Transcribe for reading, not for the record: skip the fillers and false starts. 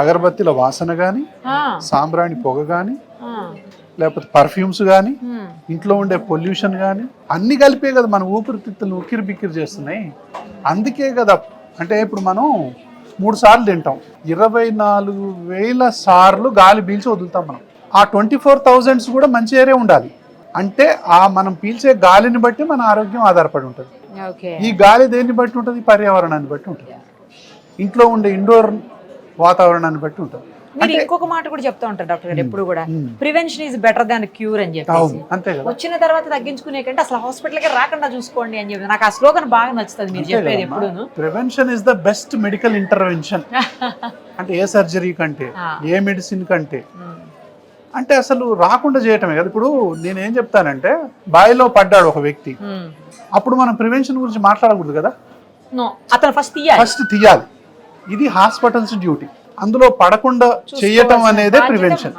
అగరబత్తిల వాసన కానీ, సాంబ్రాణి పొగ కానీ, లేకపోతే పర్ఫ్యూమ్స్ కానీ, ఇంట్లో ఉండే పొల్యూషన్ కానీ అన్ని కలిపే కదా మన ఊపిరితిత్తులు ఉక్కిరి బిక్కిరి చేస్తున్నాయి. అందుకే కదా అంటే ఇప్పుడు మనం 3 సార్లు తింటాం, 24,000 సార్లు గాలి పీల్చి వదులుతాం మనం. ఆ 24,000 కూడా మంచి ఏరే ఉండాలి. అంటే ఆ మనం పీల్చే గాలిని బట్టి మన ఆరోగ్యం ఆధారపడి ఉంటుంది. ఈ గాలి దేన్ని బట్టి ఉంటుంది? పర్యావరణాన్ని బట్టి ఉంటుంది. ఇంట్లో ఉండే ఇండోర్ వాతావరణాన్ని బట్టి ఉంటుంది. మీరు ఇంకొక మాట కూడా చెప్తా ఉంటారు డాక్టర్ గారు ఎప్పుడు కూడా, prevention is better than cure అని చెప్పి. అంతే కదా, వచ్చిన తర్వాత తగ్గించుకునే కంటే అసలు హాస్పిటల్కి రాకుండా చూసుకోండి అని చెప్పి. నాకు ఆ స్లోగన్ బాగా నచ్చుతుంది మీరు చెప్పేది ఎప్పుడు. Prevention is the best medical intervention. అంటే ఏ సర్జరీ కంటే, ఏ మెడిసిన్ కంటే, అంటే అసలు రాకుండా చేయటమే కదా. ఇప్పుడు నేనేం చెప్తానంటే, బావిలో పడ్డాడు ఒక వ్యక్తి, అప్పుడు మనం ప్రివెన్షన్ గురించి మాట్లాడకూడదు కదా, అతను ఫస్ట్ తీయాలి. ఇది హాస్పిటల్స్ డ్యూటీ. అందులో పడకుండా చేయటం అనేదే ప్రివెన్షన్.